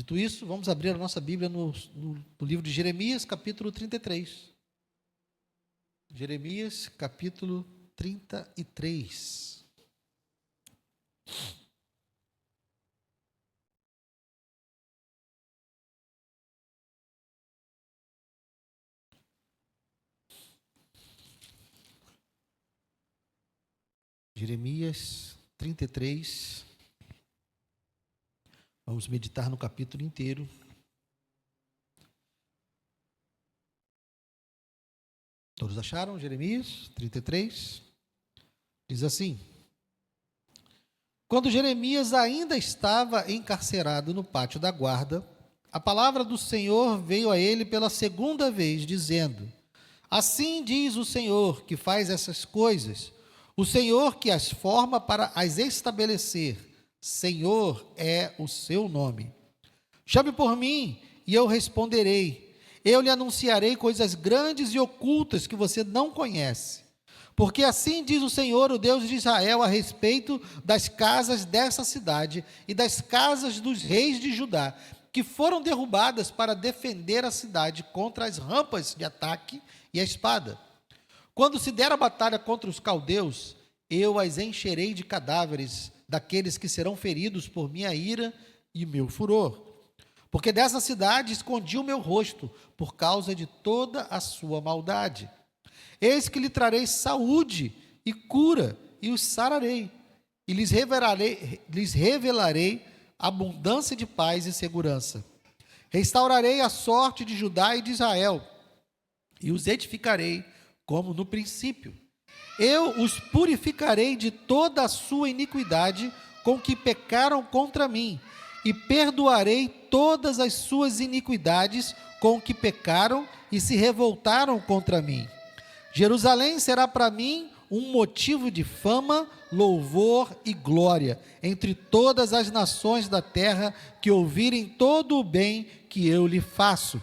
Dito isso, vamos abrir a nossa Bíblia no livro de Jeremias, capítulo 33. Jeremias, capítulo 33. Jeremias 33. Vamos meditar no capítulo inteiro. Todos acharam Jeremias 33? Diz assim: Quando Jeremias ainda estava encarcerado no pátio da guarda, a palavra do Senhor veio a ele pela segunda vez, dizendo: Assim diz o Senhor que faz essas coisas, o Senhor que as forma para as estabelecer. Senhor é o seu nome. Chame por mim e eu responderei. Eu lhe anunciarei coisas grandes e ocultas que você não conhece. Porque assim diz o Senhor, o Deus de Israel, a respeito das casas dessa cidade e das casas dos reis de Judá, que foram derrubadas para defender a cidade contra as rampas de ataque e a espada. Quando se der a batalha contra os caldeus, eu as encherei de cadáveres daqueles que serão feridos por minha ira e meu furor. Porque dessa cidade escondi o meu rosto, por causa de toda a sua maldade. Eis que lhe trarei saúde e cura, e os sararei, e lhes revelarei abundância de paz e segurança. Restaurarei a sorte de Judá e de Israel, e os edificarei como no princípio. Eu os purificarei de toda a sua iniquidade com que pecaram contra mim, e perdoarei todas as suas iniquidades com que pecaram e se revoltaram contra mim. Jerusalém será para mim um motivo de fama, louvor e glória entre todas as nações da terra que ouvirem todo o bem que eu lhe faço.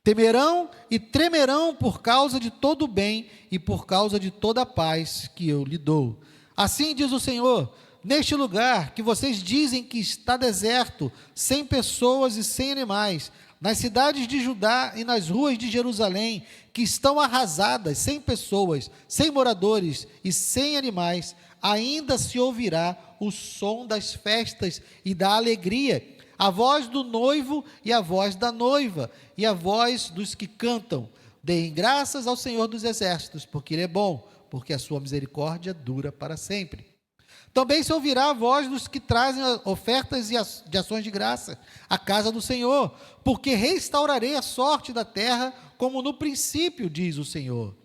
Temerão e tremerão por causa de todo o bem e por causa de toda a paz que eu lhe dou. Assim diz o Senhor: neste lugar que vocês dizem que está deserto, sem pessoas e sem animais, nas cidades de Judá e nas ruas de Jerusalém, que estão arrasadas, sem pessoas, sem moradores e sem animais, ainda se ouvirá o som das festas e da alegria, a voz do noivo e a voz da noiva, e a voz dos que cantam. Deem graças ao Senhor dos Exércitos, porque Ele é bom, porque a sua misericórdia dura para sempre. Também se ouvirá a voz dos que trazem ofertas de ações de graça à casa do Senhor, porque restaurarei a sorte da terra como no princípio, diz o Senhor.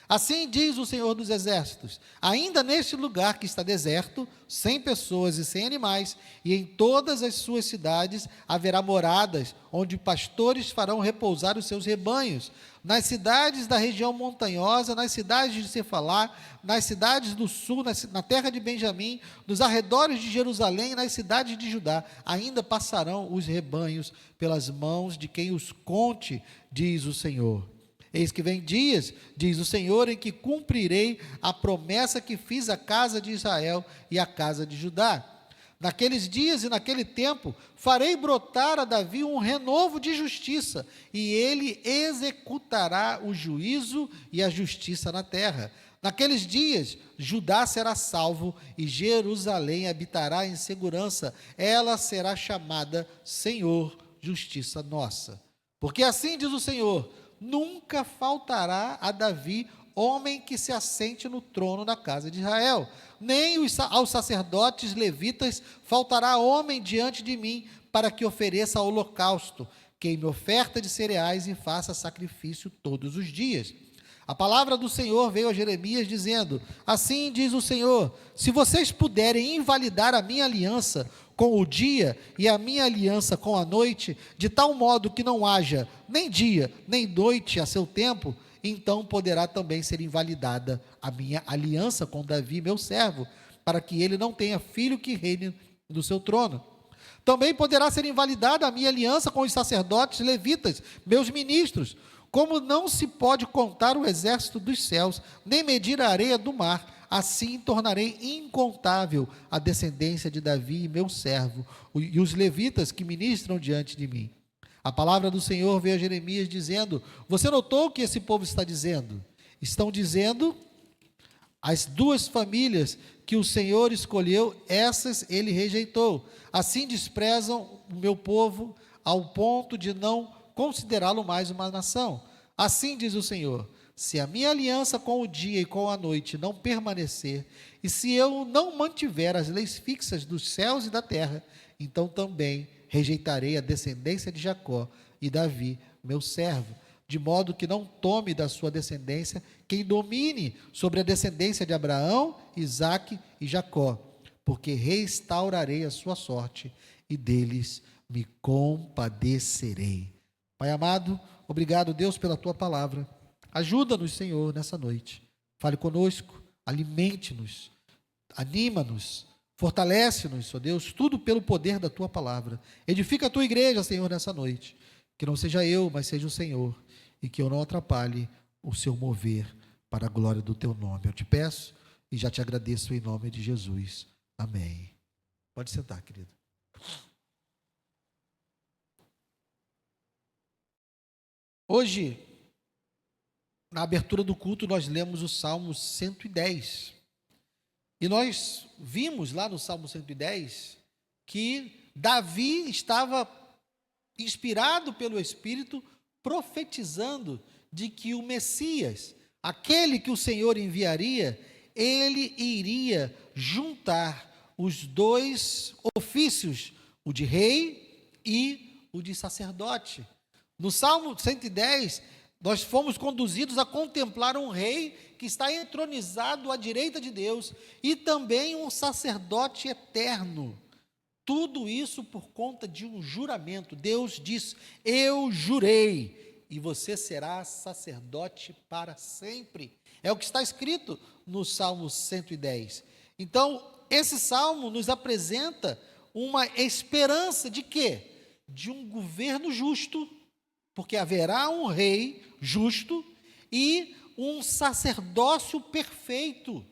Assim diz o Senhor dos Exércitos: ainda neste lugar que está deserto, sem pessoas e sem animais, e em todas as suas cidades haverá moradas, onde pastores farão repousar os seus rebanhos. Nas cidades da região montanhosa, nas cidades de Cefalá, nas cidades do sul, na terra de Benjamim, nos arredores de Jerusalém e nas cidades de Judá, ainda passarão os rebanhos pelas mãos de quem os conte, diz o Senhor. Eis que vem dias, diz o Senhor, em que cumprirei a promessa que fiz à casa de Israel e à casa de Judá. Naqueles dias e naquele tempo, farei brotar a Davi um renovo de justiça, e ele executará o juízo e a justiça na terra. Naqueles dias, Judá será salvo e Jerusalém habitará em segurança. Ela será chamada Senhor, justiça nossa. Porque assim diz o Senhor: nunca faltará a Davi homem que se assente no trono da casa de Israel, nem aos sacerdotes levitas faltará homem diante de mim, para que ofereça holocausto, queime oferta de cereais e faça sacrifício todos os dias. A palavra do Senhor veio a Jeremias dizendo: assim diz o Senhor, se vocês puderem invalidar a minha aliança com o dia e a minha aliança com a noite, de tal modo que não haja nem dia nem noite a seu tempo, então poderá também ser invalidada a minha aliança com Davi, meu servo, para que ele não tenha filho que reine no seu trono. Também poderá ser invalidada a minha aliança com os sacerdotes levitas, meus ministros. Como não se pode contar o exército dos céus, nem medir a areia do mar, assim tornarei incontável a descendência de Davi, meu servo, e os levitas que ministram diante de mim. A palavra do Senhor veio a Jeremias dizendo: você notou o que esse povo está dizendo? Estão dizendo, as duas famílias que o Senhor escolheu, essas ele rejeitou. Assim desprezam o meu povo ao ponto de não considerá-lo mais uma nação. Assim diz o Senhor: se a minha aliança com o dia e com a noite não permanecer, e se eu não mantiver as leis fixas dos céus e da terra, então também rejeitarei a descendência de Jacó e Davi, meu servo, de modo que não tome da sua descendência quem domine sobre a descendência de Abraão, Isaque e Jacó, porque restaurarei a sua sorte e deles me compadecerei. Pai amado, obrigado, Deus, pela tua palavra. Ajuda-nos, Senhor, nessa noite. Fale conosco, alimente-nos, anima-nos, fortalece-nos, ó Deus, tudo pelo poder da tua palavra. Edifica a tua igreja, Senhor, nessa noite. Que não seja eu, mas seja o Senhor, e que eu não atrapalhe o seu mover para a glória do teu nome. Eu te peço e já te agradeço em nome de Jesus. Amém. Pode sentar, querido. Hoje, na abertura do culto, nós lemos o Salmo 110. E nós vimos lá no Salmo 110 que Davi estava inspirado pelo Espírito, profetizando de que o Messias, aquele que o Senhor enviaria, ele iria juntar os dois ofícios, o de rei e o de sacerdote. No Salmo 110, nós fomos conduzidos a contemplar um rei que está entronizado à direita de Deus e também um sacerdote eterno. Tudo isso por conta de um juramento. Deus diz: eu jurei, e você será sacerdote para sempre. É o que está escrito no Salmo 110. Então, esse salmo nos apresenta uma esperança de quê? De um governo justo, porque haverá um rei justo e um sacerdócio perfeito,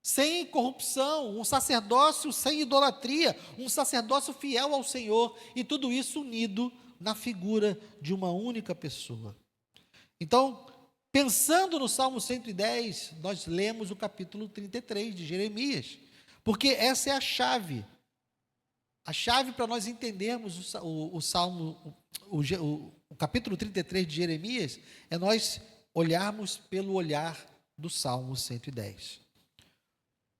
sem corrupção, um sacerdócio sem idolatria, um sacerdócio fiel ao Senhor, e tudo isso unido na figura de uma única pessoa. Então, pensando no Salmo 110, nós lemos o capítulo 33 de Jeremias, porque essa é a chave para nós entendermos o Salmo, o capítulo 33 de Jeremias, é nós olharmos pelo olhar do Salmo 110.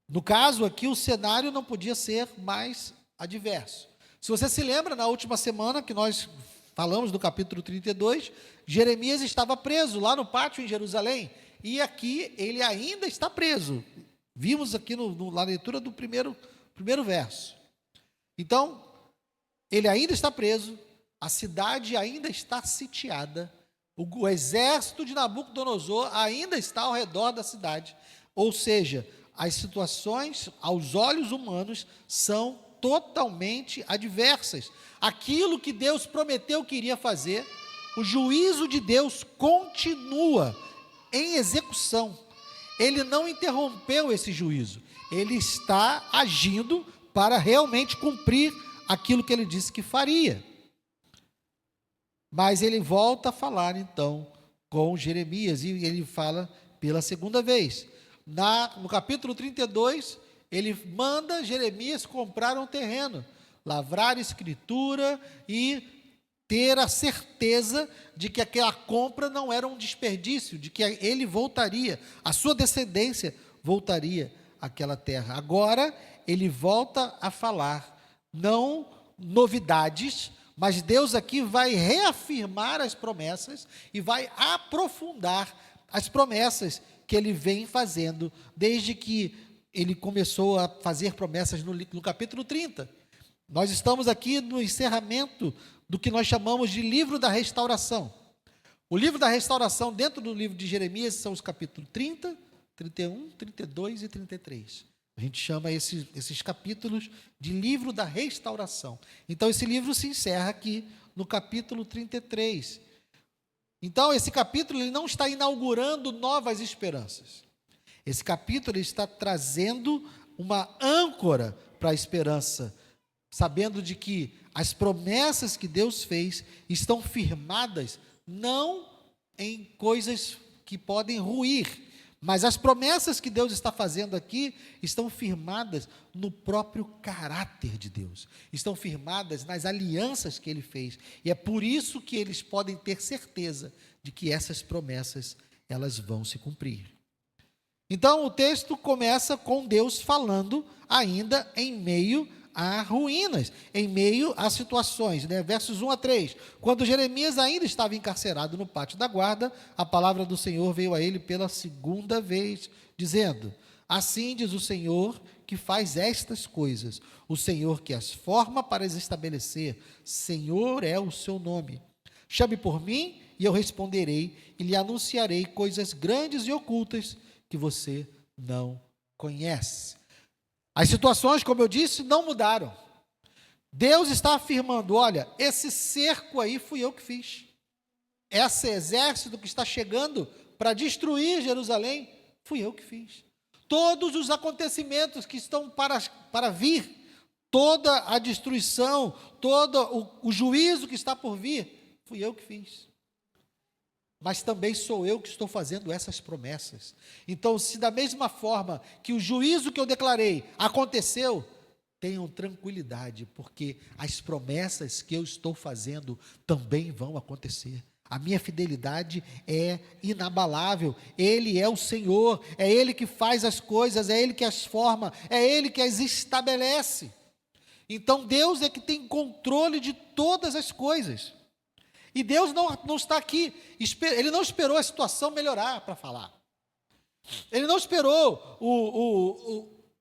No caso aqui, o cenário não podia ser mais adverso. Se você se lembra, na última semana que nós falamos do capítulo 32, Jeremias estava preso lá no pátio em Jerusalém, e aqui ele ainda está preso. Vimos aqui na leitura do primeiro verso. Então, ele ainda está preso, a cidade ainda está sitiada, o exército de Nabucodonosor ainda está ao redor da cidade, ou seja, as situações aos olhos humanos são totalmente adversas. Aquilo que Deus prometeu que iria fazer, o juízo de Deus continua em execução. Ele não interrompeu esse juízo, ele está agindo para realmente cumprir aquilo que ele disse que faria. Mas ele volta a falar então com Jeremias, e ele fala pela segunda vez. No capítulo 32, ele manda Jeremias comprar um terreno, lavrar escritura e ter a certeza de que aquela compra não era um desperdício, de que ele voltaria, a sua descendência voltaria àquela terra. Agora, ele volta a falar, não novidades, mas Deus aqui vai reafirmar as promessas e vai aprofundar as promessas que ele vem fazendo, desde que ele começou a fazer promessas no capítulo 30. Nós estamos aqui no encerramento do que nós chamamos de livro da restauração. O livro da restauração, dentro do livro de Jeremias, são os capítulos 30, 31, 32 e 33. A gente chama esses capítulos de livro da restauração. Então, esse livro se encerra aqui no capítulo 33. Então, esse capítulo ele não está inaugurando novas esperanças. Esse capítulo está trazendo uma âncora para a esperança, sabendo de que as promessas que Deus fez estão firmadas não em coisas que podem ruir, mas as promessas que Deus está fazendo aqui estão firmadas no próprio caráter de Deus, estão firmadas nas alianças que Ele fez, e é por isso que eles podem ter certeza de que essas promessas, elas vão se cumprir. Então, o texto começa com Deus falando ainda em meio a ruínas, em meio a situações, versos 1 a 3, quando Jeremias ainda estava encarcerado no pátio da guarda, a palavra do Senhor veio a ele pela segunda vez, dizendo: assim diz o Senhor que faz estas coisas, o Senhor que as forma para as estabelecer, Senhor é o seu nome. Chame por mim e eu responderei e lhe anunciarei coisas grandes e ocultas que você não conhece. As situações, como eu disse, não mudaram. Deus está afirmando: olha, esse cerco aí fui eu que fiz. Esse exército que está chegando para destruir Jerusalém, fui eu que fiz. Todos os acontecimentos que estão para vir, toda a destruição, todo o juízo que está por vir, fui eu que fiz. Mas também sou eu que estou fazendo essas promessas. Então, se da mesma forma que o juízo que eu declarei aconteceu, tenham tranquilidade, porque as promessas que eu estou fazendo também vão acontecer. A minha fidelidade é inabalável. Ele é o Senhor, é Ele que faz as coisas, é Ele que as forma, é Ele que as estabelece. Então, Deus é que tem controle de todas as coisas. E Deus não está aqui, Ele não esperou a situação melhorar para falar. Ele não esperou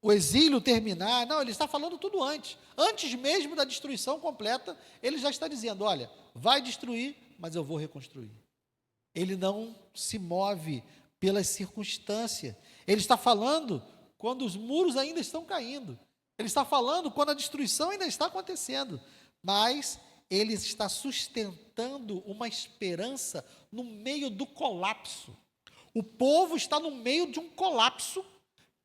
o exílio terminar, não, Ele está falando tudo antes. Antes mesmo da destruição completa, Ele já está dizendo: olha, vai destruir, mas eu vou reconstruir. Ele não se move pelas circunstâncias. Ele está falando quando os muros ainda estão caindo. Ele está falando quando a destruição ainda está acontecendo. Mas Ele está sustentando uma esperança no meio do colapso. O povo está no meio de um colapso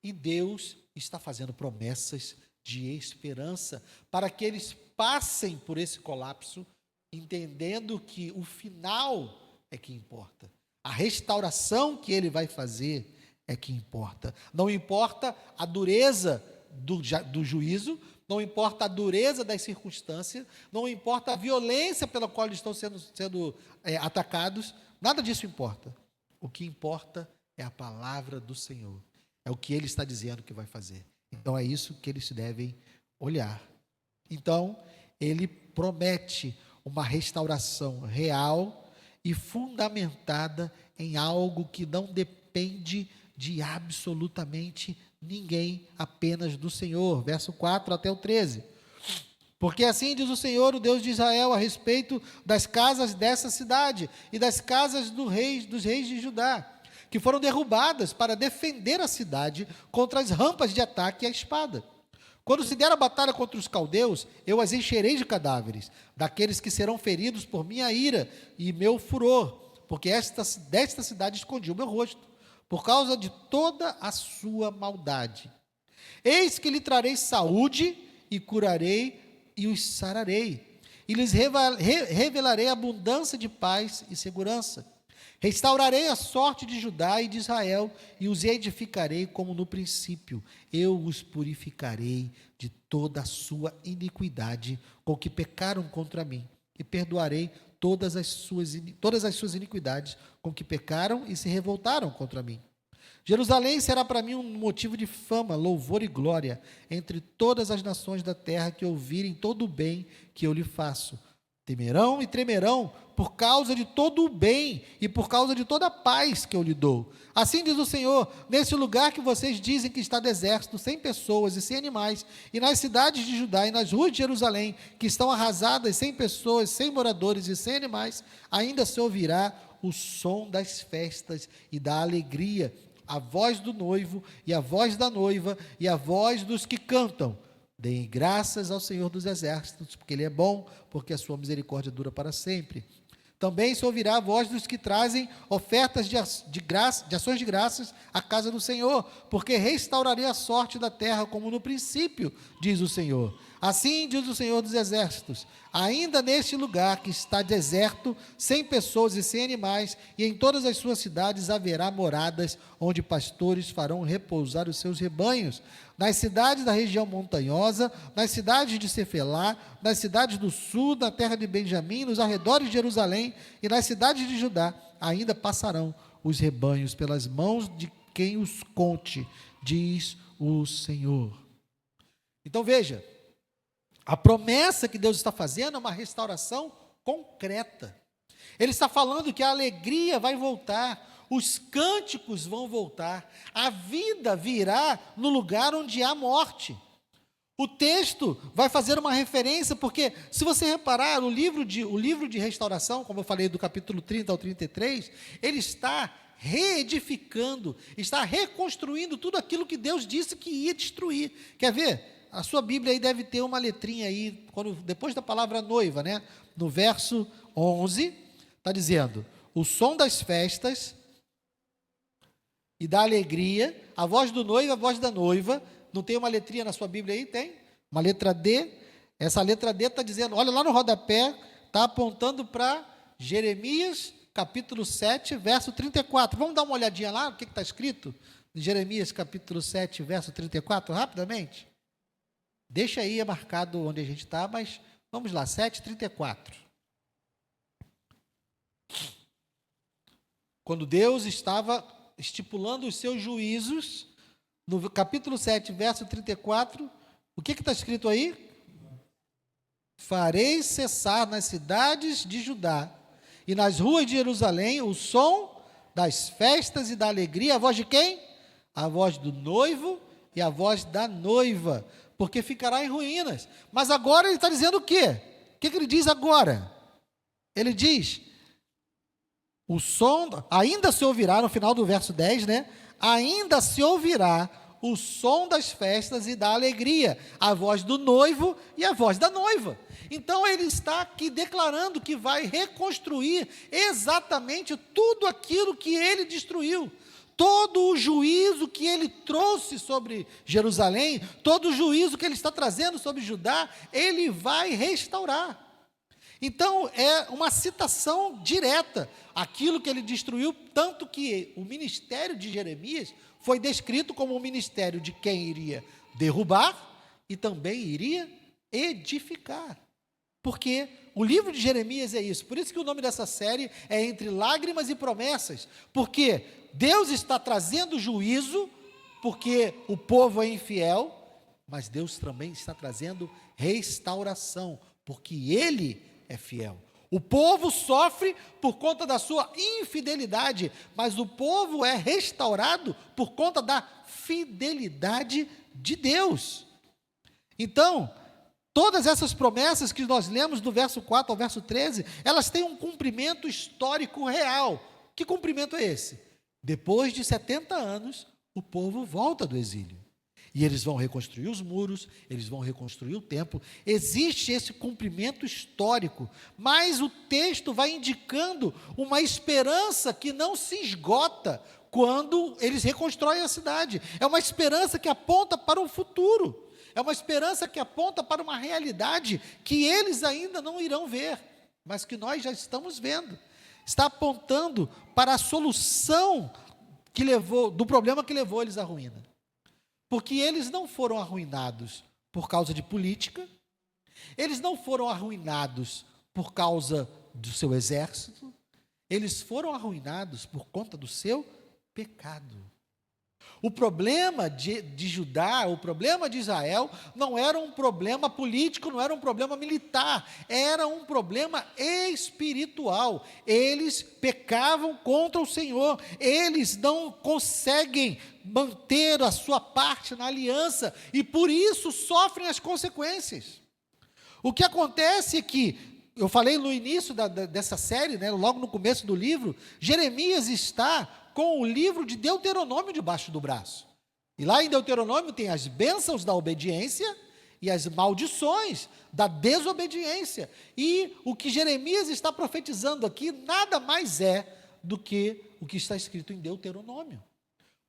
e Deus está fazendo promessas de esperança para que eles passem por esse colapso, entendendo que o final é que importa. A restauração que Ele vai fazer é que importa. Não importa a dureza do juízo, não importa a dureza das circunstâncias, não importa a violência pela qual eles estão sendo atacados, nada disso importa. O que importa é a palavra do Senhor, é o que Ele está dizendo que vai fazer. Então é isso que eles devem olhar. Então, Ele promete uma restauração real e fundamentada em algo que não depende de absolutamente ninguém, apenas do Senhor. Verso 4 até o 13. Porque assim diz o Senhor, o Deus de Israel, a respeito das casas dessa cidade e das casas dos reis de Judá, que foram derrubadas para defender a cidade contra as rampas de ataque e a espada. Quando se der a batalha contra os caldeus, eu as encherei de cadáveres, daqueles que serão feridos por minha ira e meu furor, porque desta cidade escondi o meu rosto, por causa de toda a sua maldade. Eis que lhe trarei saúde e curarei e os sararei, e lhes revelarei abundância de paz e segurança. Restaurarei a sorte de Judá e de Israel, e os edificarei como no princípio. Eu os purificarei de toda a sua iniquidade com que pecaram contra mim, e perdoarei todas as suas iniquidades com que pecaram e se revoltaram contra mim. Jerusalém será para mim um motivo de fama, louvor e glória entre todas as nações da terra que ouvirem todo o bem que eu lhe faço. Temerão e tremerão por causa de todo o bem e por causa de toda a paz que eu lhe dou. Assim diz o Senhor: nesse lugar que vocês dizem que está deserto, sem pessoas e sem animais, e nas cidades de Judá e nas ruas de Jerusalém, que estão arrasadas, sem pessoas, sem moradores e sem animais, ainda se ouvirá o som das festas e da alegria, a voz do noivo e a voz da noiva e a voz dos que cantam. Deem graças ao Senhor dos exércitos, porque Ele é bom, porque a sua misericórdia dura para sempre. Também se ouvirá a voz dos que trazem ofertas de ações de graças à casa do Senhor, porque restaurarei a sorte da terra como no princípio, diz o Senhor. Assim diz o Senhor dos Exércitos, ainda neste lugar que está deserto, sem pessoas e sem animais, e em todas as suas cidades haverá moradas, onde pastores farão repousar os seus rebanhos. Nas cidades da região montanhosa, nas cidades de Cefelá, nas cidades do sul, na terra de Benjamim, nos arredores de Jerusalém e nas cidades de Judá, ainda passarão os rebanhos pelas mãos de quem os conte, diz o Senhor. Então veja, a promessa que Deus está fazendo é uma restauração concreta. Ele está falando que a alegria vai voltar, os cânticos vão voltar, a vida virá no lugar onde há morte. O texto vai fazer uma referência, porque se você reparar, o livro de restauração, como eu falei do capítulo 30 ao 33, ele está reedificando, está reconstruindo tudo aquilo que Deus disse que ia destruir. Quer ver? A sua Bíblia aí deve ter uma letrinha aí, depois da palavra noiva, né? No verso 11, está dizendo, o som das festas e da alegria, a voz do noivo, a voz da noiva. Não tem uma letrinha na sua Bíblia aí? Tem? Uma letra D. Essa letra D está dizendo, olha lá no rodapé, está apontando para Jeremias, capítulo 7, verso 34. Vamos dar uma olhadinha lá, o que está escrito? Em Jeremias, capítulo 7, verso 34, rapidamente. Deixa aí, é marcado onde a gente está, mas vamos lá, 7:34. Quando Deus estava estipulando os seus juízos, no capítulo 7, verso 34, o que está escrito aí? Farei cessar nas cidades de Judá e nas ruas de Jerusalém o som das festas e da alegria. A voz de quem? A voz do noivo e a voz da noiva, porque ficará em ruínas. Mas agora ele está dizendo o quê? O que ele diz agora? Ele diz, o som, ainda se ouvirá, no final do verso 10, né? Ainda se ouvirá o som das festas e da alegria, a voz do noivo e a voz da noiva. Então ele está aqui declarando que vai reconstruir exatamente tudo aquilo que ele destruiu. Todo o juízo que ele trouxe sobre Jerusalém, todo o juízo que ele está trazendo sobre Judá, ele vai restaurar. Então, é uma citação direta, aquilo que ele destruiu, tanto que o ministério de Jeremias foi descrito como um ministério de quem iria derrubar e também iria edificar. Porque o livro de Jeremias é isso, por isso que o nome dessa série é Entre Lágrimas e Promessas, porque Deus está trazendo juízo, porque o povo é infiel, mas Deus também está trazendo restauração, porque Ele é fiel. O povo sofre por conta da sua infidelidade, mas o povo é restaurado por conta da fidelidade de Deus. Então, todas essas promessas que nós lemos do verso 4 ao verso 13, elas têm um cumprimento histórico real. Que cumprimento é esse? Depois de 70 anos, o povo volta do exílio. E eles vão reconstruir os muros, eles vão reconstruir o templo. Existe esse cumprimento histórico, mas o texto vai indicando uma esperança que não se esgota quando eles reconstroem a cidade. É uma esperança que aponta para o futuro. É uma esperança que aponta para uma realidade que eles ainda não irão ver, mas que nós já estamos vendo. Está apontando para a solução do problema que levou eles à ruína. Porque eles não foram arruinados por causa de política, eles não foram arruinados por causa do seu exército, eles foram arruinados por conta do seu pecado. O problema de Judá, o problema de Israel, não era um problema político, não era um problema militar, era um problema espiritual. Eles pecavam contra o Senhor, eles não conseguem manter a sua parte na aliança, e por isso sofrem as consequências. O que acontece é que, eu falei no início dessa série, né, logo no começo do livro, Jeremias está com o livro de Deuteronômio debaixo do braço. E lá em Deuteronômio tem as bênçãos da obediência e as maldições da desobediência. E o que Jeremias está profetizando aqui nada mais é do que o que está escrito em Deuteronômio.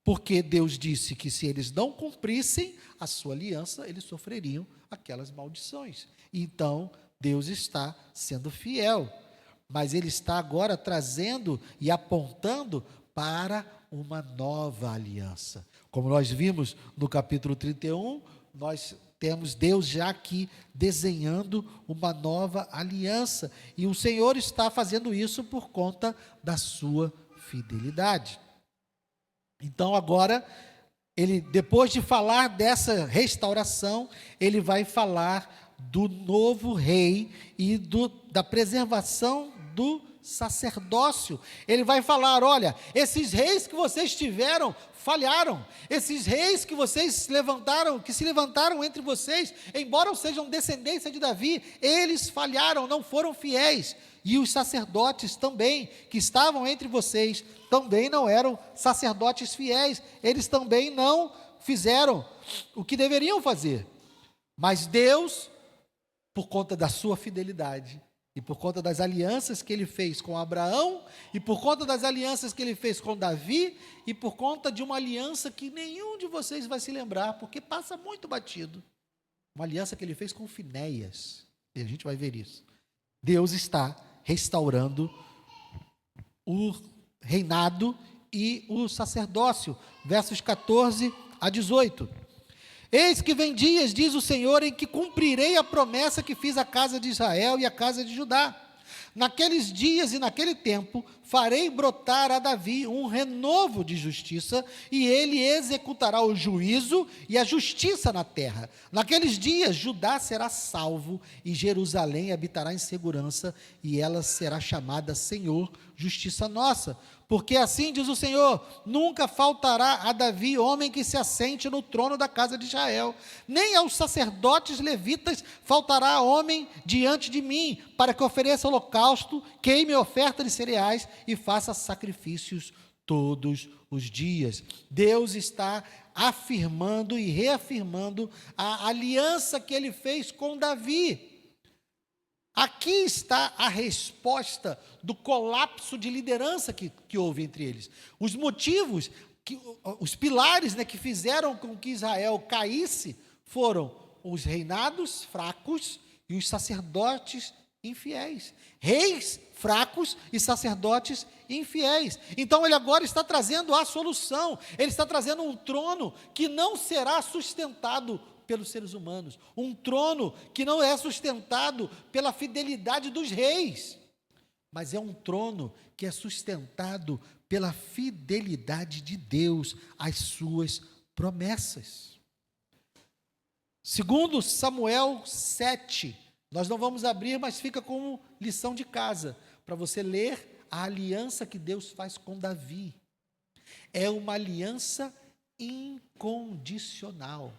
Porque Deus disse que se eles não cumprissem a sua aliança, eles sofreriam aquelas maldições. Então, Deus está sendo fiel, mas Ele está agora trazendo e apontando para uma nova aliança. Como nós vimos no capítulo 31, nós temos Deus já aqui desenhando uma nova aliança, e o Senhor está fazendo isso por conta da sua fidelidade. Então agora, ele, depois de falar dessa restauração, ele vai falar do novo rei e da preservação do sacerdócio. Ele vai falar: olha, esses reis que vocês tiveram falharam, esses reis que vocês que se levantaram entre vocês, embora sejam descendência de Davi, eles falharam, não foram fiéis. E os sacerdotes também, que estavam entre vocês, também não eram sacerdotes fiéis, eles também não fizeram o que deveriam fazer. Mas Deus, por conta da sua fidelidade, e por conta das alianças que ele fez com Abraão, e por conta das alianças que ele fez com Davi, e por conta de uma aliança que nenhum de vocês vai se lembrar, porque passa muito batido, uma aliança que ele fez com Finéias, e a gente vai ver isso. Deus está restaurando o reinado e o sacerdócio, versos 14 a 18. Eis que vem dias, diz o Senhor, em que cumprirei a promessa que fiz à casa de Israel e à casa de Judá. Naqueles dias e naquele tempo, farei brotar a Davi um renovo de justiça, e ele executará o juízo e a justiça na terra. Naqueles dias, Judá será salvo, e Jerusalém habitará em segurança, e ela será chamada Senhor, justiça nossa. Porque assim diz o Senhor: nunca faltará a Davi homem que se assente no trono da casa de Israel, nem aos sacerdotes levitas faltará homem diante de mim, para que ofereça holocausto, queime oferta de cereais e faça sacrifícios todos os dias. Deus está afirmando e reafirmando a aliança que ele fez com Davi. Aqui está a resposta do colapso de liderança que houve entre eles. Os motivos, os pilares, que fizeram com que Israel caísse foram os reinados fracos e os sacerdotes infiéis. Reis fracos e sacerdotes infiéis. Então ele agora está trazendo a solução. Ele está trazendo um trono que não será sustentado pelos seres humanos, um trono que não é sustentado pela fidelidade dos reis, mas é um trono que é sustentado pela fidelidade de Deus às suas promessas. Segundo Samuel 7, nós não vamos abrir, mas fica como lição de casa, para você ler a aliança que Deus faz com Davi. É uma aliança incondicional.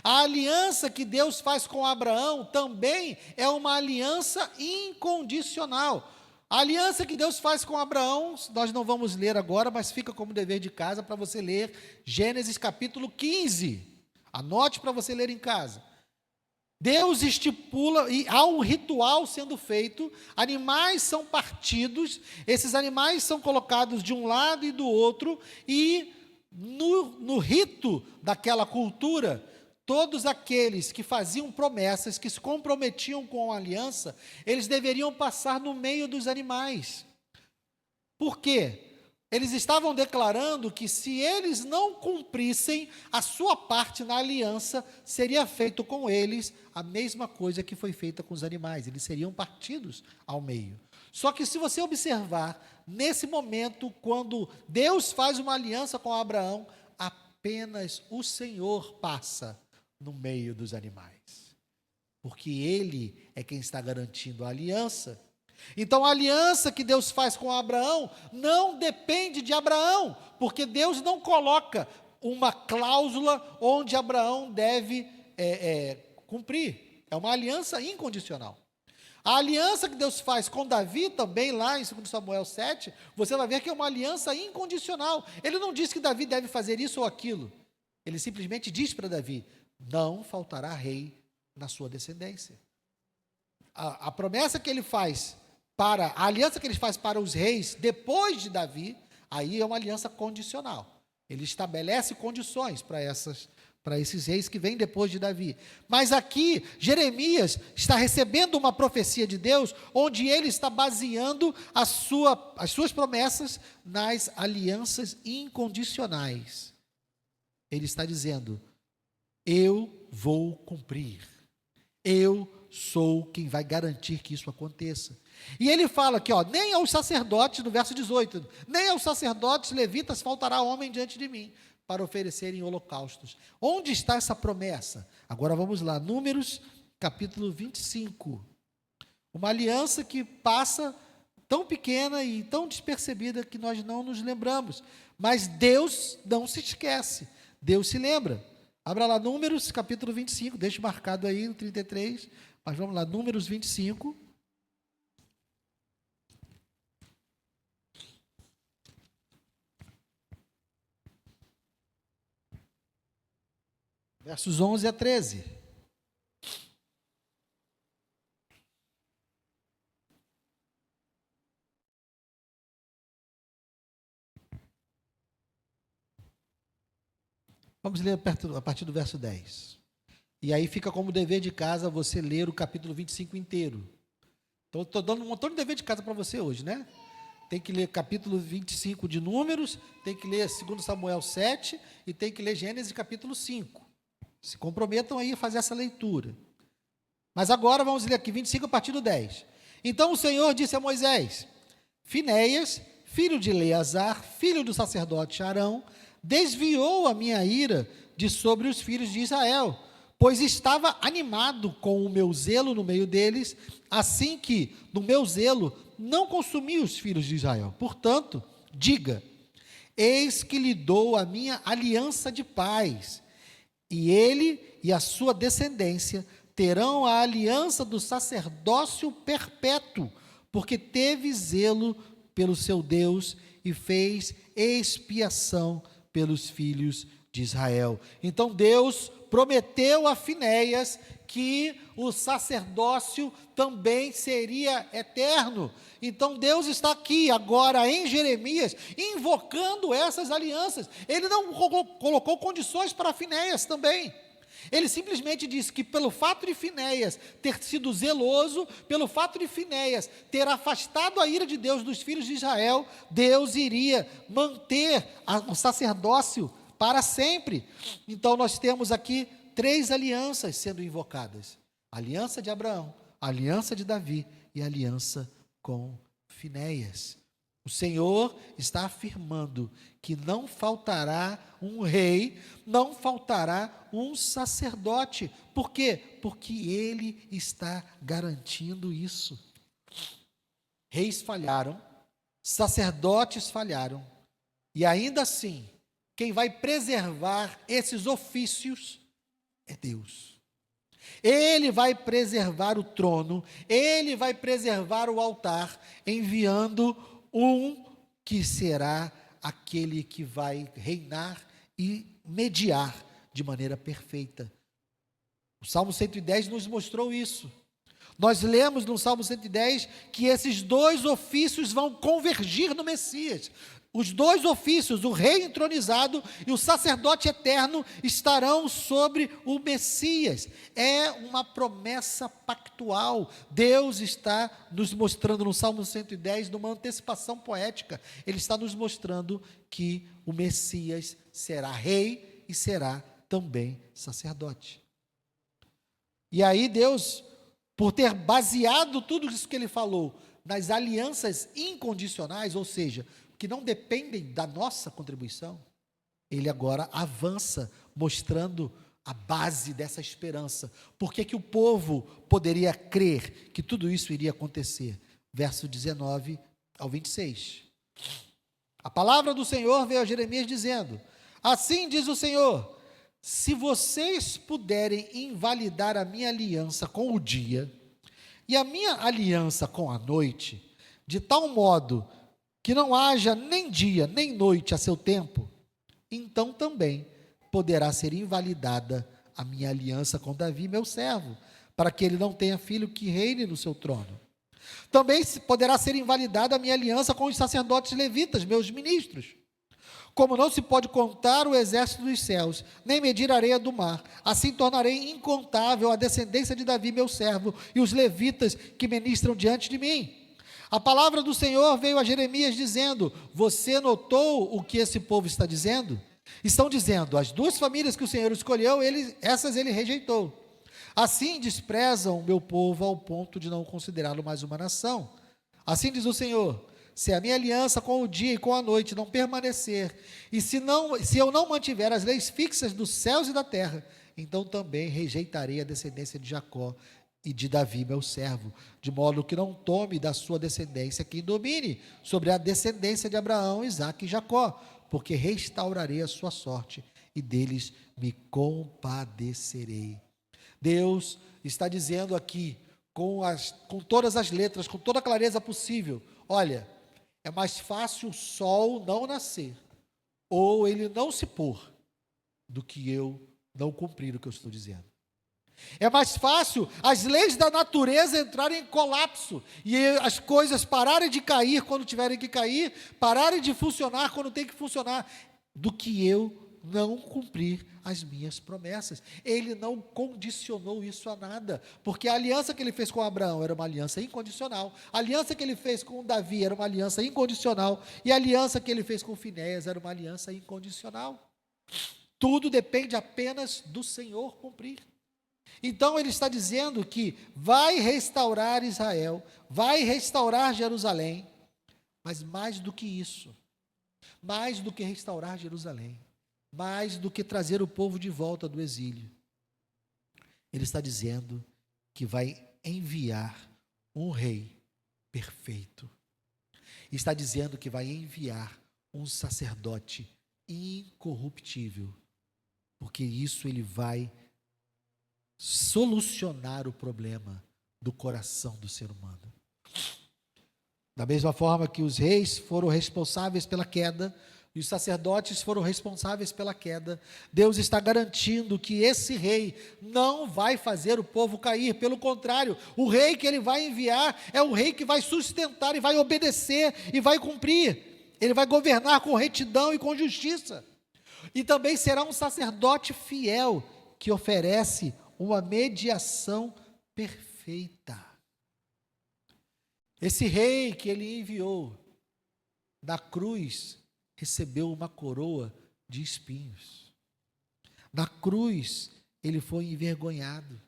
A aliança que Deus faz com Abraão também é uma aliança incondicional. A aliança que Deus faz com Abraão, nós não vamos ler agora, mas fica como dever de casa para você ler Gênesis capítulo 15. Anote para você ler em casa. Deus estipula, e há um ritual sendo feito, animais são partidos, esses animais são colocados de um lado e do outro, e no rito daquela cultura, todos aqueles que faziam promessas, que se comprometiam com a aliança, eles deveriam passar no meio dos animais. Por quê? Eles estavam declarando que se eles não cumprissem a sua parte na aliança, seria feito com eles a mesma coisa que foi feita com os animais, eles seriam partidos ao meio. Só que se você observar, nesse momento, quando Deus faz uma aliança com Abraão, apenas o Senhor passa no meio dos animais, porque Ele é quem está garantindo a aliança. Então a aliança que Deus faz com Abraão não depende de Abraão, porque Deus não coloca uma cláusula onde Abraão deve cumprir, é uma aliança incondicional. A aliança que Deus faz com Davi também, lá em 2 Samuel 7, você vai ver que é uma aliança incondicional. Ele não diz que Davi deve fazer isso ou aquilo, ele simplesmente diz para Davi: não faltará rei na sua descendência. A promessa que ele faz a aliança que ele faz para os reis depois de Davi, aí é uma aliança condicional. Ele estabelece condições para esses reis que vêm depois de Davi. Mas aqui, Jeremias está recebendo uma profecia de Deus, onde ele está baseando as suas promessas nas alianças incondicionais. Ele está dizendo: eu vou cumprir. Eu sou quem vai garantir que isso aconteça. E ele fala aqui, nem aos sacerdotes, no verso 18, nem aos sacerdotes levitas faltará homem diante de mim, para oferecerem holocaustos. Onde está essa promessa? Agora vamos lá, Números, capítulo 25. Uma aliança que passa tão pequena e tão despercebida que nós não nos lembramos. Mas Deus não se esquece, Deus se lembra. Abra lá Números, capítulo 25, deixa marcado aí no 33, mas vamos lá, Números 25. Versos 11 a 13. Vamos ler a partir do verso 10. E aí fica como dever de casa você ler o capítulo 25 inteiro. Então, estou dando um montão de dever de casa para você hoje, né? Tem que ler capítulo 25 de Números, tem que ler 2 Samuel 7 e tem que ler Gênesis capítulo 5. Se comprometam aí a fazer essa leitura. Mas agora vamos ler aqui 25 a partir do 10. Então o Senhor disse a Moisés: Finéias, filho de Eleazar, filho do sacerdote Arão, desviou a minha ira de sobre os filhos de Israel, pois estava animado com o meu zelo no meio deles, assim que, no meu zelo, não consumi os filhos de Israel. Portanto, diga: eis que lhe dou a minha aliança de paz, e ele e a sua descendência terão a aliança do sacerdócio perpétuo, porque teve zelo pelo seu Deus e fez expiação pelos filhos de Israel. Então Deus prometeu a Finéias que o sacerdócio também seria eterno. Então Deus está aqui agora em Jeremias invocando essas alianças. Ele não colocou condições para Finéias também. Ele simplesmente disse que pelo fato de Finéias ter sido zeloso, pelo fato de Finéias ter afastado a ira de Deus dos filhos de Israel, Deus iria manter o sacerdócio para sempre. Então nós temos aqui 3 alianças sendo invocadas: a aliança de Abraão, a aliança de Davi e a aliança com Finéias. O Senhor está afirmando que não faltará um rei, não faltará um sacerdote. Por quê? Porque Ele está garantindo isso. Reis falharam, sacerdotes falharam, e ainda assim, quem vai preservar esses ofícios é Deus. Ele vai preservar o trono, Ele vai preservar o altar, enviando um que será aquele que vai reinar e mediar de maneira perfeita. O Salmo 110 nos mostrou isso. Nós lemos no Salmo 110 que esses 2 ofícios vão convergir no Messias. Os 2 ofícios, o rei entronizado e o sacerdote eterno, estarão sobre o Messias. É uma promessa pactual. Deus está nos mostrando no Salmo 110, numa antecipação poética, Ele está nos mostrando que o Messias será rei e será também sacerdote. E aí Deus, por ter baseado tudo isso que Ele falou nas alianças incondicionais, ou seja, que não dependem da nossa contribuição, Ele agora avança, mostrando a base dessa esperança. Por que o povo poderia crer que tudo isso iria acontecer? Verso 19 ao 26. A palavra do Senhor veio a Jeremias dizendo: assim diz o Senhor, se vocês puderem invalidar a minha aliança com o dia, e a minha aliança com a noite, de tal modo que não haja nem dia nem noite a seu tempo, então também poderá ser invalidada a minha aliança com Davi, meu servo, para que ele não tenha filho que reine no seu trono. Também poderá ser invalidada a minha aliança com os sacerdotes levitas, meus ministros. Como não se pode contar o exército dos céus, nem medir a areia do mar, assim tornarei incontável a descendência de Davi, meu servo, e os levitas que ministram diante de mim. A palavra do Senhor veio a Jeremias dizendo: você notou o que esse povo está dizendo? Estão dizendo, as duas famílias que o Senhor escolheu, essas ele rejeitou. Assim desprezam o meu povo ao ponto de não considerá-lo mais uma nação. Assim diz o Senhor: se a minha aliança com o dia e com a noite não permanecer, e se eu não mantiver as leis fixas dos céus e da terra, então também rejeitarei a descendência de Jacó e de Davi, meu servo, de modo que não tome da sua descendência quem domine sobre a descendência de Abraão, Isaque e Jacó, porque restaurarei a sua sorte e deles me compadecerei. Deus está dizendo aqui, com todas as letras, com toda a clareza possível: olha, é mais fácil o sol não nascer, ou ele não se pôr, do que eu não cumprir o que eu estou dizendo. É mais fácil as leis da natureza entrarem em colapso, e as coisas pararem de cair quando tiverem que cair, pararem de funcionar quando tem que funcionar, do que eu não cumprir as minhas promessas. Ele não condicionou isso a nada, porque a aliança que ele fez com Abraão era uma aliança incondicional, a aliança que ele fez com Davi era uma aliança incondicional, e a aliança que ele fez com Finéias era uma aliança incondicional. Tudo depende apenas do Senhor cumprir. Então ele está dizendo que vai restaurar Israel, vai restaurar Jerusalém, mas mais do que isso, mais do que restaurar Jerusalém, mais do que trazer o povo de volta do exílio, ele está dizendo que vai enviar um rei perfeito. Está dizendo que vai enviar um sacerdote incorruptível, porque isso ele vai solucionar o problema do coração do ser humano. Da mesma forma que os reis foram responsáveis pela queda, e os sacerdotes foram responsáveis pela queda, Deus está garantindo que esse rei não vai fazer o povo cair. Pelo contrário, o rei que ele vai enviar é o rei que vai sustentar e vai obedecer e vai cumprir. Ele vai governar com retidão e com justiça. E também será um sacerdote fiel que oferece uma mediação perfeita. Esse rei que ele enviou na cruz recebeu uma coroa de espinhos. Na cruz, ele foi envergonhado.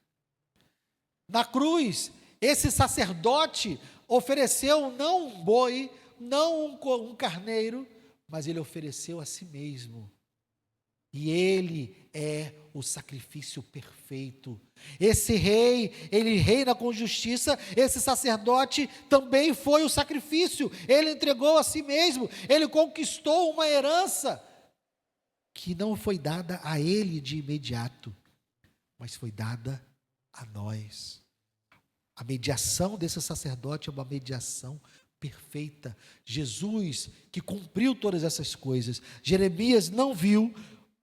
Na cruz, esse sacerdote ofereceu não um boi, não um carneiro, mas ele ofereceu a si mesmo. E ele é o sacrifício perfeito. Esse rei, ele reina com justiça. Esse sacerdote também foi o sacrifício. Ele entregou a si mesmo. Ele conquistou uma herança que não foi dada a ele de imediato, mas foi dada a nós. A mediação desse sacerdote é uma mediação perfeita. Jesus, que cumpriu todas essas coisas. Jeremias não viu,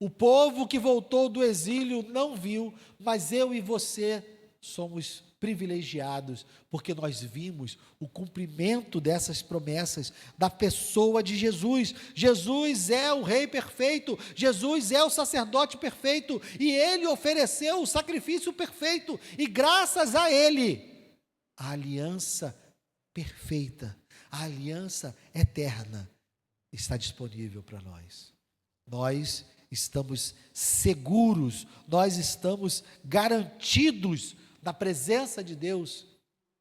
o povo que voltou do exílio não viu, mas eu e você somos privilegiados, porque nós vimos o cumprimento dessas promessas da pessoa de Jesus. Jesus é o rei perfeito, Jesus é o sacerdote perfeito, e ele ofereceu o sacrifício perfeito, e graças a ele, a aliança perfeita, a aliança eterna está disponível para nós. Nós estamos seguros, nós estamos garantidos na presença de Deus,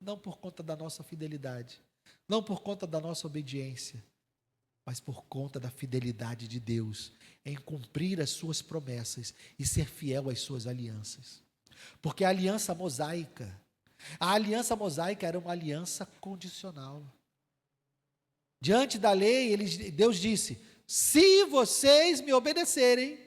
não por conta da nossa fidelidade, não por conta da nossa obediência, mas por conta da fidelidade de Deus em cumprir as suas promessas e ser fiel às suas alianças. Porque a aliança mosaica era uma aliança condicional. Diante da lei, Deus disse: se vocês me obedecerem,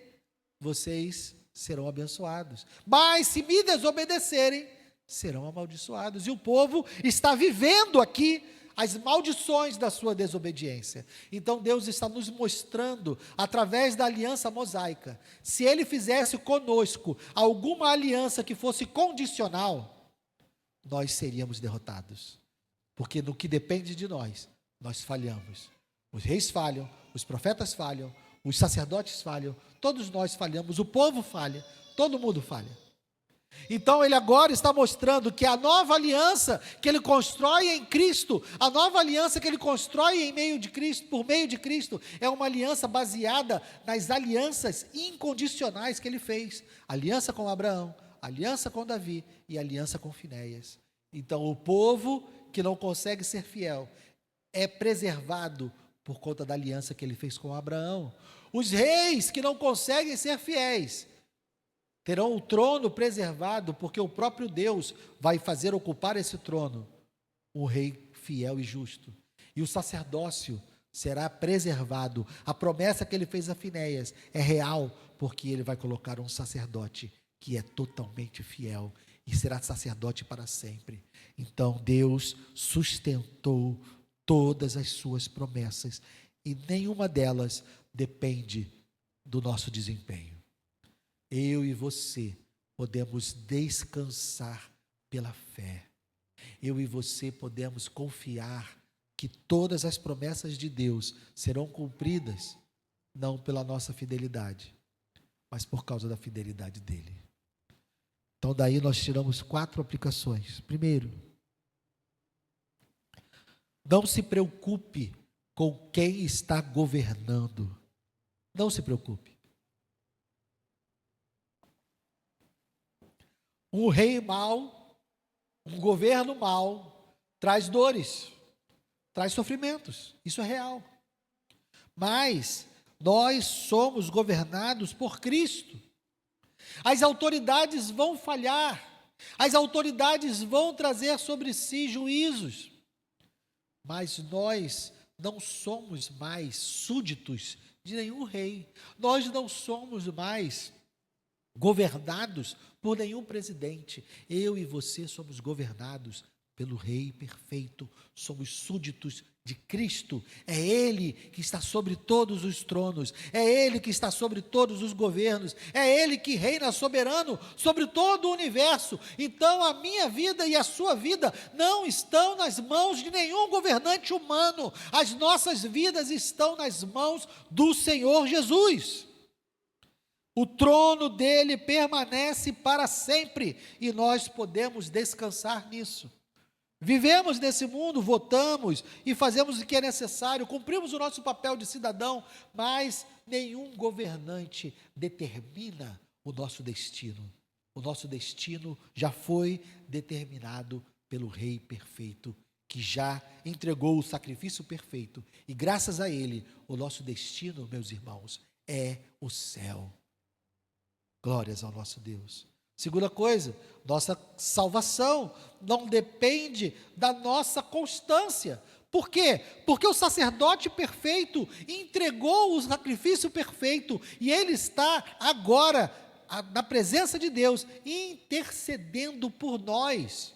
vocês serão abençoados. Mas se me desobedecerem, serão amaldiçoados. E o povo está vivendo aqui as maldições da sua desobediência. Então Deus está nos mostrando, através da aliança mosaica, se Ele fizesse conosco alguma aliança que fosse condicional, nós seríamos derrotados. Porque no que depende de nós falhamos. Os reis falham, os profetas falham, os sacerdotes falham, todos nós falhamos, o povo falha, todo mundo falha. Então ele agora está mostrando que a nova aliança que ele constrói em Cristo, a nova aliança que ele constrói em meio de Cristo, por meio de Cristo, é uma aliança baseada nas alianças incondicionais que ele fez. Aliança com Abraão, aliança com Davi e aliança com Finéias. Então o povo que não consegue ser fiel é preservado por conta da aliança que ele fez com Abraão. Os reis que não conseguem ser fiéis terão o trono preservado, porque o próprio Deus vai fazer ocupar esse trono um rei fiel e justo. E o sacerdócio será preservado. A promessa que ele fez a Finéias é real, porque ele vai colocar um sacerdote que é totalmente fiel e será sacerdote para sempre. Então Deus sustentou todas as suas promessas e nenhuma delas depende do nosso desempenho. Eu e você podemos descansar pela fé. Eu e você podemos confiar que todas as promessas de Deus serão cumpridas, não pela nossa fidelidade, mas por causa da fidelidade dele. Então daí nós tiramos 4 aplicações. Primeiro, não se preocupe com quem está governando. Não se preocupe. Um rei mau, um governo mau, traz dores, traz sofrimentos. Isso é real. Mas nós somos governados por Cristo. As autoridades vão falhar. As autoridades vão trazer sobre si juízos. Mas nós não somos mais súditos de nenhum rei. Nós não somos mais governados por nenhum presidente. Eu e você somos governados pelo Rei perfeito. Somos súditos de Cristo. É Ele que está sobre todos os tronos. É Ele que está sobre todos os governos. É Ele que reina soberano sobre todo o universo. Então a minha vida e a sua vida não estão nas mãos de nenhum governante humano. As nossas vidas estão nas mãos do Senhor Jesus. O trono dele permanece para sempre e nós podemos descansar nisso. Vivemos nesse mundo, votamos e fazemos o que é necessário, cumprimos o nosso papel de cidadão, mas nenhum governante determina o nosso destino. O nosso destino já foi determinado pelo Rei perfeito, que já entregou o sacrifício perfeito. E graças a ele, o nosso destino, meus irmãos, é o céu. Glórias ao nosso Deus. Segunda coisa, nossa salvação não depende da nossa constância. Por quê? Porque o sacerdote perfeito entregou o sacrifício perfeito e ele está agora na presença de Deus intercedendo por nós.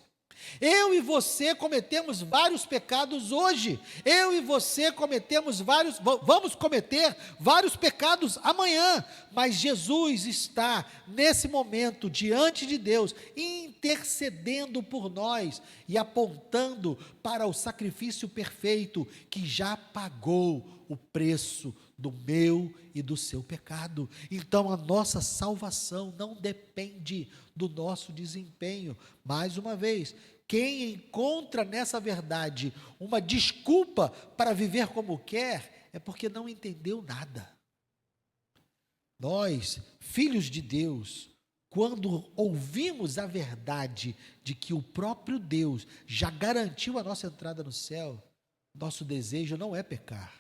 Eu e você cometemos vários pecados hoje. Eu e você vamos cometer vários pecados amanhã. Mas Jesus está nesse momento diante de Deus, intercedendo por nós e apontando para o sacrifício perfeito que já pagou o preço do meu e do seu pecado. Então a nossa salvação não depende do nosso desempenho. Mais uma vez, quem encontra nessa verdade uma desculpa para viver como quer, é porque não entendeu nada. Nós, filhos de Deus, quando ouvimos a verdade de que o próprio Deus já garantiu a nossa entrada no céu, nosso desejo não é pecar.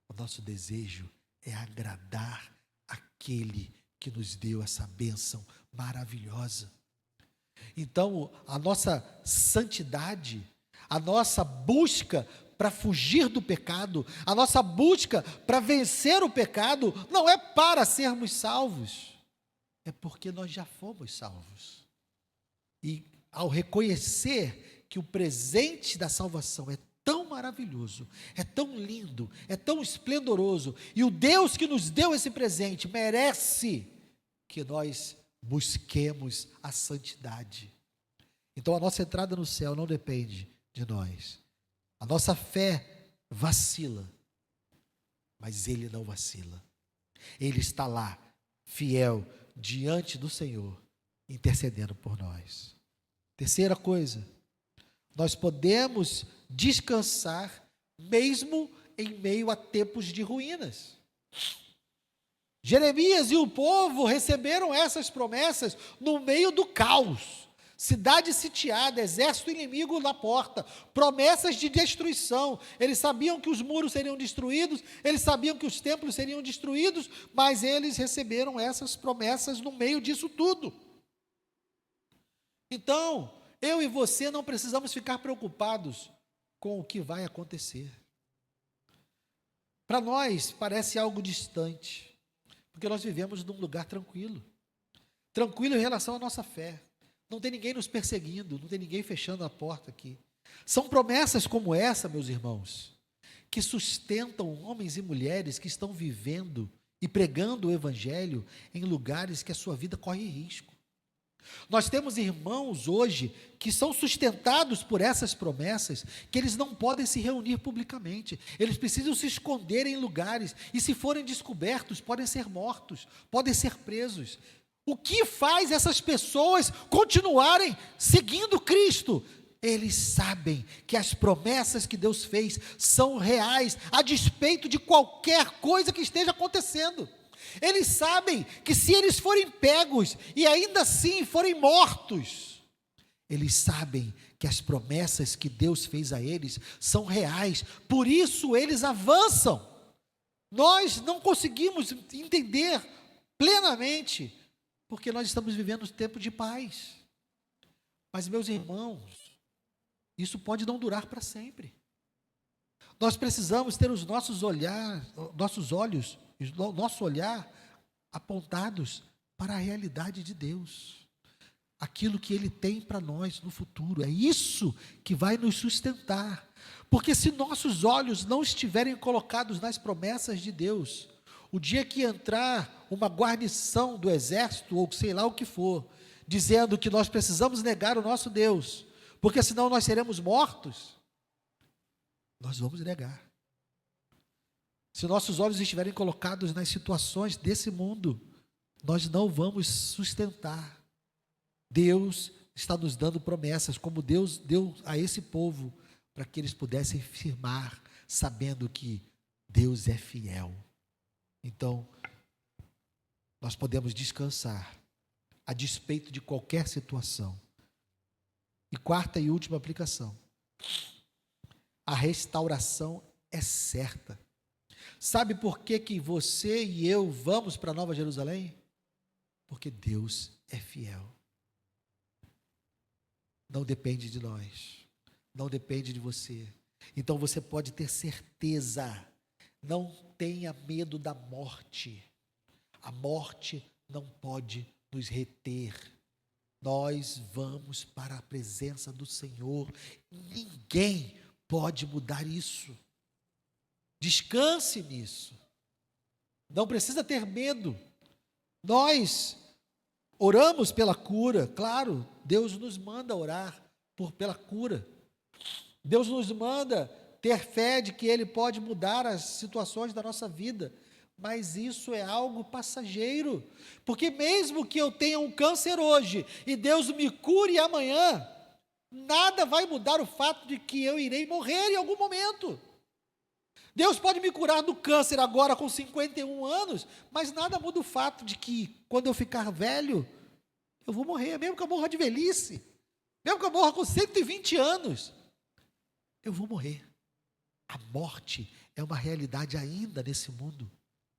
O nosso desejo é agradar aquele que nos deu essa bênção maravilhosa. Então, a nossa santidade, a nossa busca para fugir do pecado, a nossa busca para vencer o pecado, não é para sermos salvos, é porque nós já fomos salvos. E ao reconhecer que o presente da salvação é tão maravilhoso, é tão lindo, é tão esplendoroso, e o Deus que nos deu esse presente merece que nós busquemos a santidade. Então a nossa entrada no céu não depende de nós. A nossa fé vacila, mas Ele não vacila. Ele está lá, fiel, diante do Senhor, intercedendo por nós. Terceira coisa, nós podemos descansar mesmo em meio a tempos de ruínas. Jeremias e o povo receberam essas promessas no meio do caos. Cidade sitiada, exército inimigo na porta, promessas de destruição. Eles sabiam que os muros seriam destruídos, eles sabiam que os templos seriam destruídos, mas eles receberam essas promessas no meio disso tudo. Então, eu e você não precisamos ficar preocupados com o que vai acontecer. Para nós, parece algo distante, porque nós vivemos num lugar tranquilo. Tranquilo em relação à nossa fé. Não tem ninguém nos perseguindo, não tem ninguém fechando a porta aqui. São promessas como essa, meus irmãos, que sustentam homens e mulheres que estão vivendo e pregando o Evangelho em lugares que a sua vida corre risco. Nós temos irmãos hoje que são sustentados por essas promessas, que eles não podem se reunir publicamente, eles precisam se esconder em lugares, e se forem descobertos, podem ser mortos, podem ser presos. O que faz essas pessoas continuarem seguindo Cristo? Eles sabem que as promessas que Deus fez são reais, a despeito de qualquer coisa que esteja acontecendo. Eles sabem que se eles forem pegos e ainda assim forem mortos, eles sabem que as promessas que Deus fez a eles são reais, por isso eles avançam. Nós não conseguimos entender plenamente, porque nós estamos vivendo um tempo de paz. Mas, meus irmãos, isso pode não durar para sempre. Nós precisamos ter os nossos olhos, nosso olhar apontados para a realidade de Deus, aquilo que Ele tem para nós no futuro. É isso que vai nos sustentar, porque se nossos olhos não estiverem colocados nas promessas de Deus, o dia que entrar uma guarnição do exército, ou sei lá o que for, dizendo que nós precisamos negar o nosso Deus, porque senão nós seremos mortos, nós vamos negar. Se nossos olhos estiverem colocados nas situações desse mundo, nós não vamos sustentar. Deus está nos dando promessas, como Deus deu a esse povo, para que eles pudessem firmar, sabendo que Deus é fiel. Então, nós podemos descansar, a despeito de qualquer situação. E quarta e última aplicação, a restauração é certa. Sabe por que você e eu vamos para Nova Jerusalém? Porque Deus é fiel. Não depende de nós, não depende de você. Então você pode ter certeza, não tenha medo da morte. A morte não pode nos reter. Nós vamos para a presença do Senhor. Ninguém pode mudar isso. Descanse nisso. Não precisa ter medo. Nós oramos pela cura, claro, Deus nos manda orar pela cura. Deus nos manda ter fé de que Ele pode mudar as situações da nossa vida, mas isso é algo passageiro, porque mesmo que eu tenha um câncer hoje, e Deus me cure amanhã, nada vai mudar o fato de que eu irei morrer em algum momento. Deus pode me curar do câncer agora com 51 anos, mas nada muda o fato de que quando eu ficar velho, eu vou morrer, mesmo que eu morra de velhice, mesmo que eu morra com 120 anos, eu vou morrer. A morte é uma realidade ainda nesse mundo.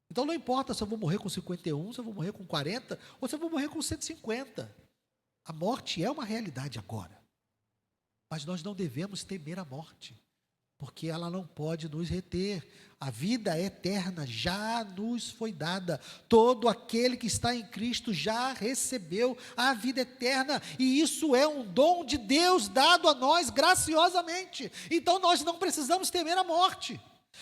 Então não importa se eu vou morrer com 51, se eu vou morrer com 40, ou se eu vou morrer com 150. A morte é uma realidade agora. Mas nós não devemos temer a morte, porque ela não pode nos reter. A vida eterna já nos foi dada. Todo aquele que está em Cristo já recebeu a vida eterna, e isso é um dom de Deus dado a nós graciosamente. Então nós não precisamos temer a morte.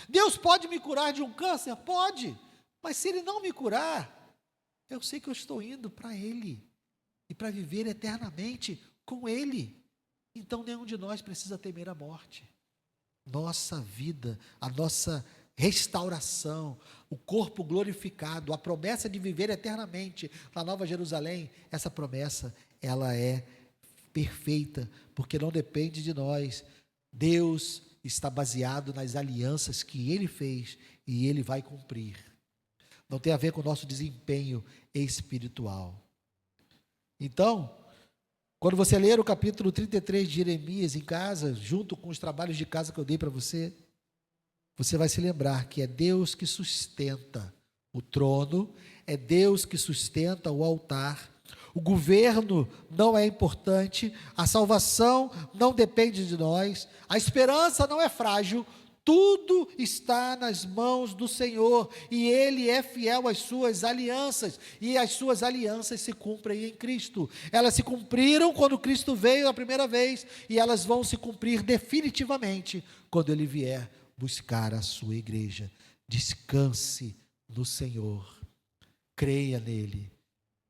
Deus pode me curar de um câncer? Pode, mas se Ele não me curar, eu sei que eu estou indo para Ele, e para viver eternamente com Ele. Então nenhum de nós precisa temer a morte. Nossa vida, a nossa restauração, o corpo glorificado, a promessa de viver eternamente na Nova Jerusalém, essa promessa, ela é perfeita, porque não depende de nós. Deus está baseado nas alianças que Ele fez, e Ele vai cumprir. Não tem a ver com o nosso desempenho espiritual. Então, quando você ler o capítulo 33 de Jeremias em casa, junto com os trabalhos de casa que eu dei para você, você vai se lembrar que é Deus que sustenta o trono, é Deus que sustenta o altar. O governo não é importante, a salvação não depende de nós, a esperança não é frágil, tudo está nas mãos do Senhor, e Ele é fiel às suas alianças, e as suas alianças se cumprem em Cristo. Elas se cumpriram quando Cristo veio a primeira vez, e elas vão se cumprir definitivamente quando Ele vier buscar a sua igreja. Descanse no Senhor, creia nele,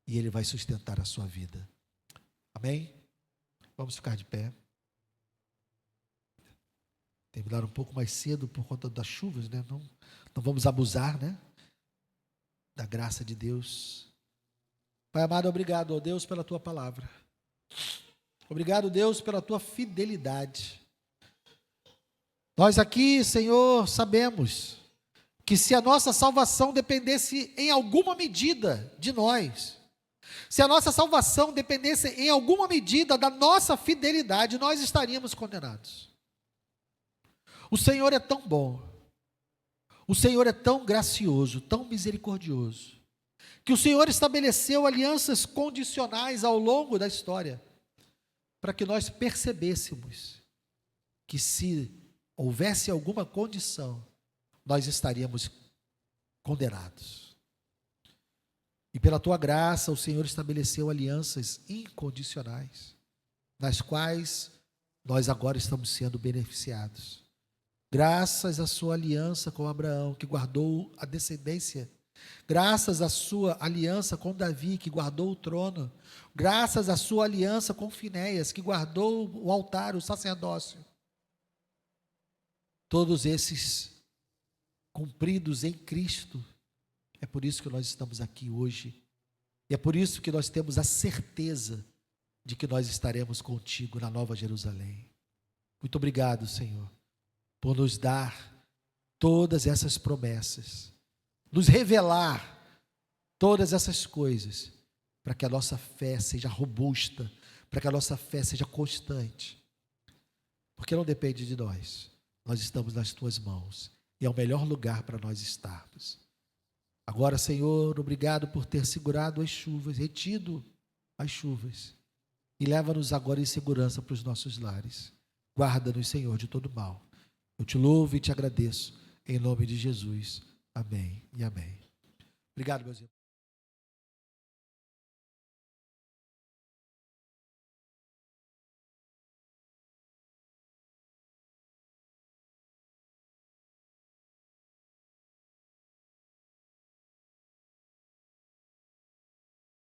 e Ele vai sustentar a sua vida. Amém? Vamos ficar de pé. Terminar um pouco mais cedo por conta das chuvas, né? Não vamos abusar, né? Da graça de Deus. Pai amado, obrigado, ó Deus, pela tua palavra. Obrigado, Deus, pela tua fidelidade. Nós aqui, Senhor, sabemos que se a nossa salvação dependesse em alguma medida de nós, se a nossa salvação dependesse em alguma medida da nossa fidelidade, nós estaríamos condenados. O Senhor é tão bom, o Senhor é tão gracioso, tão misericordioso, que o Senhor estabeleceu alianças condicionais ao longo da história, para que nós percebêssemos que se houvesse alguma condição, nós estaríamos condenados. E pela tua graça, o Senhor estabeleceu alianças incondicionais, nas quais nós agora estamos sendo beneficiados. Graças à sua aliança com Abraão, que guardou a descendência, graças à sua aliança com Davi, que guardou o trono, graças à sua aliança com Finéias, que guardou o altar, o sacerdócio, todos esses cumpridos em Cristo, é por isso que nós estamos aqui hoje, e é por isso que nós temos a certeza de que nós estaremos contigo na Nova Jerusalém. Muito obrigado, Senhor, por nos dar todas essas promessas, nos revelar todas essas coisas, para que a nossa fé seja robusta, para que a nossa fé seja constante, porque não depende de nós, nós estamos nas tuas mãos, e é o melhor lugar para nós estarmos. Agora, Senhor, obrigado por ter segurado as chuvas, retido as chuvas, e leva-nos agora em segurança para os nossos lares. Guarda-nos, Senhor, de todo mal. Eu te louvo e te agradeço, em nome de Jesus. Amém e amém. Obrigado, meus irmãos.